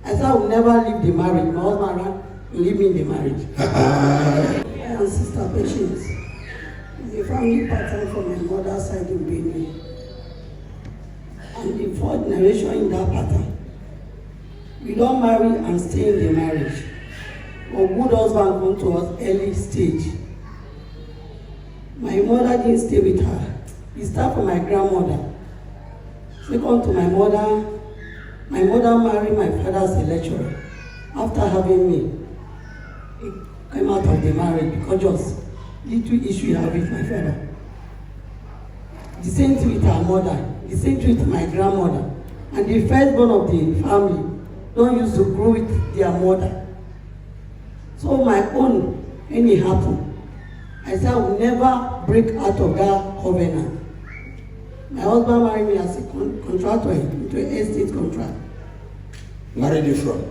I said I will never leave the marriage. My husband ran to leave me in the marriage. And Sister Patience, the family pattern from my mother's side in Benin. And the fourth generation in that pattern. We don't marry and stay in the marriage. But good husband come to us early stage. My mother didn't stay with her. It started from my grandmother. Second to my mother married my father as a lecturer. After having me, he came out of the marriage because just little issue he had with my father. The same thing with her mother, the same thing with my grandmother. And the firstborn of the family don't used to grow with their mother. So my own, when it happened, I said I will never break out of that covenant. My husband married me as a contractor into an estate contract. Married you from?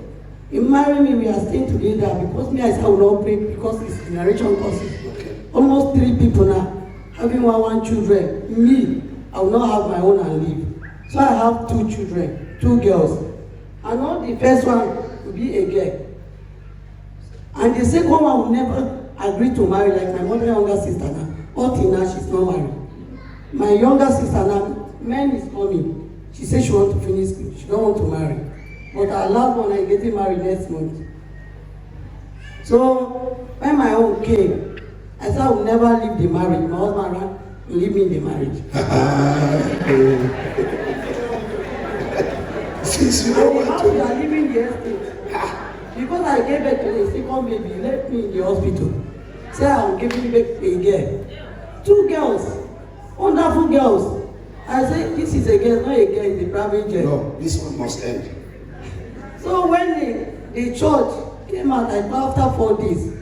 He married me, we are staying together because me, I said I will not break because it's generation causes. Okay. Almost 3 people now, having one children. Me, I will not have my own and leave. So I have 2 children, 2 girls. And not the first one will be a girl. And the second one will never agree to marry, like my mother's younger sister now. Until now, she's not married. My younger sister now, man is coming. She says she wants to finish school. She don't want to marry. But our last one is getting married next month. So when my own came, I said I will never leave the marriage. My husband ran to leave me in the marriage. Since you don't want to. We are leaving the estate. Because I gave birth to a second baby, he left me in the hospital. Say I'm giving birth to a girl. 2 girls. Wonderful girls. I said, this is a girl, not a girl, it's a private jet. No, this one must end. So when the church came out, after 4 days,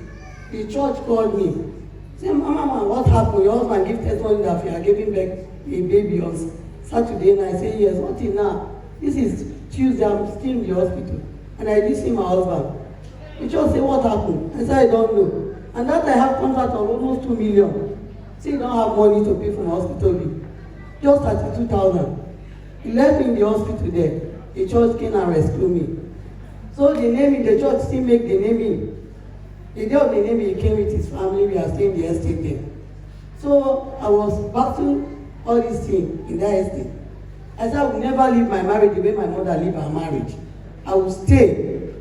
the church called me. Say, Mama, what happened? Your husband gave testimony that you are giving back a baby on Saturday. And I say, yes, what is now? This is Tuesday, I'm still in the hospital. And I did see my husband. The church said, what happened? I said, I don't know. And that I have contract of almost 2 million. See, you don't have money to pay for my hospital bill. Just 32,000. He left me in the hospital there. The church came and rescued me. So the naming, the church still make the naming. The day of the naming, he came with his family. We are staying in the estate there. So I was battling all these things in that estate. I said I will never leave my marriage the way my mother lived her marriage. I will stay.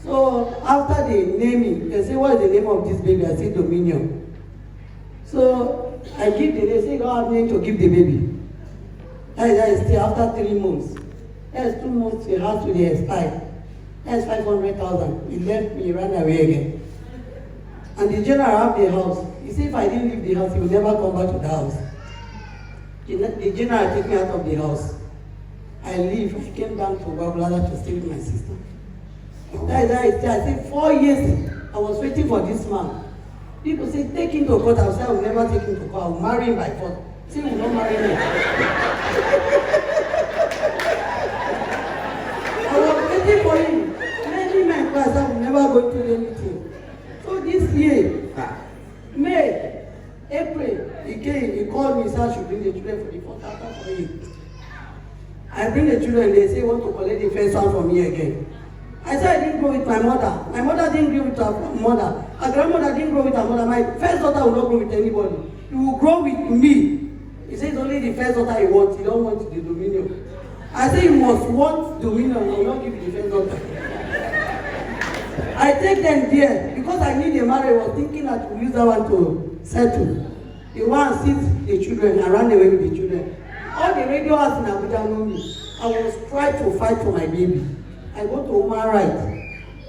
So after the naming, they say, what is the name of this baby? I say Dominion. So I give the name, say you don't have name to give the baby. That is still after 3 months. That's 2 months the house will expire. That's 500,000. He left me, ran away again. And the general have the house. He said if I didn't leave the house, he will never come back to the house. The general took me out of the house. I leave. I came down to Wablada to stay with my sister. That is I said 4 years I was waiting for this man. People say take him to court. I say I will never take him to court. I will marry him by force. Say he will not marry me. I was waiting for him. Many men class I will never go to anything. So this year, May, April, he came, he called me, said I should bring the children for the first after for him. I bring the children, they say want to collect the first one from me again. I said I didn't grow with my mother. My mother didn't grow with her mother. Her grandmother didn't grow with her mother. My first daughter will not grow with anybody. He will grow with me. He says only the first daughter he wants. He don't want the dominion. I say you must want dominion. I will not give you the first daughter. I take them there because I need a marriage. I was thinking that we use that one to settle. The one sees the children and ran away with the children. All the radio house in Abuja know me. I was trying to fight for my baby. I go to human rights.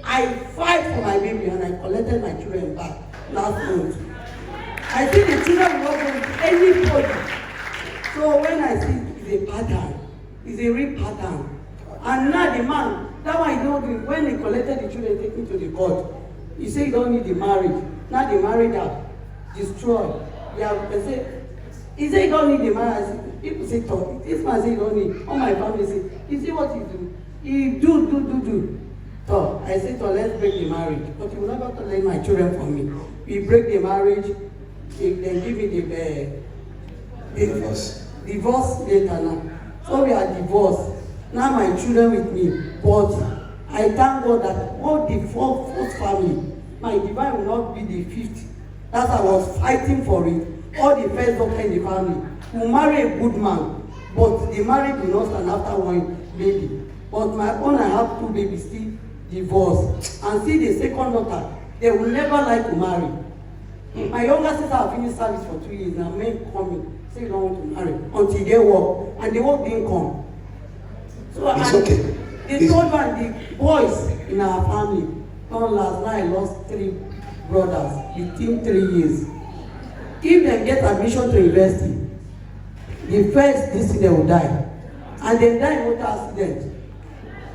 I fight for my baby and I collected my children back last month. I see the children will not go with anybody. So when I see it's a pattern, it's a real pattern. And now the man, that one he don't do it. When they collected the children, take me to the court. He said you don't need the marriage. Now the marriage are destroyed. He said you don't need the marriage. People say talk. This man say you don't need. All my family say, you see what you do? He do. So I said, so let's break the marriage. But you will not have to let my children from me. We break the marriage, then give me the divorce later now. So we are divorced. Now my children with me. But I I thank God that all the fourth family, my divine will not be the fifth. That's why I was fighting for it. All the first doctor in the family will marry a good man, but the marriage will not stand after one baby. But my own, I have 2 babies still divorced. And see the second daughter, they will never like to marry. My younger sister have finished service for 2 years now. Men coming, say you don't want to marry until they work, and the work didn't come. So It's okay. The third one, the boys in our family, don't last. Now I lost 3 brothers within 3 years. If they get admission to university, the first this they will die, and they die in motor accident.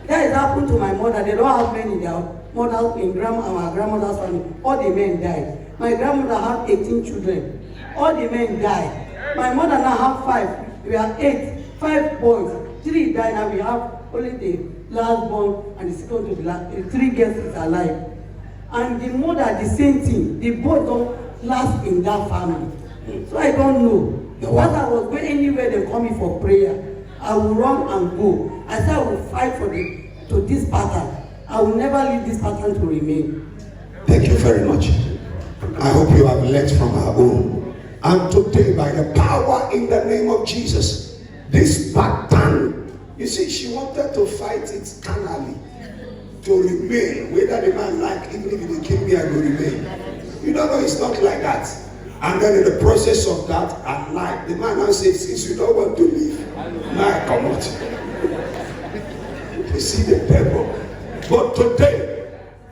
That has happened to my mother. They don't have men in their mother, in our grandmother's family. All the men died. My grandmother had 18 children. All the men died. My mother now have 5. We have 8, 5 boys. 3 died. Now we have only the last born and the second to the last. 3 girls is alive. And the mother, the same thing. The boys don't last in that family. So I don't know. Once I was going anywhere, they call me for prayer. I will run and go. I said I will fight for this pattern. I will never leave this pattern to remain. Thank you very much. I hope you have learned from our own. And today, by the power in the name of Jesus, this pattern, you see, she wanted to fight it carnally, to remain, whether the man like, even if they kill me, I will remain. You don't know, it's not like that. And then in the process of that, at night, the man now says, since you don't want to leave, now come out. You see the devil. But today,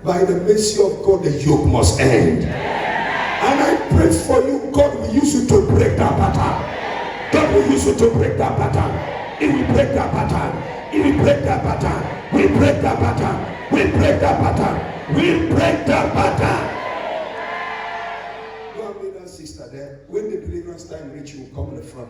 by the mercy of God, the yoke must end. And I pray for you, God will use you to break that pattern. God will use you to break that pattern. He will break that pattern. He will break that pattern. We break that pattern. We break that pattern. We break that pattern. Sister there, when the deliverance time reach, you will come in the front.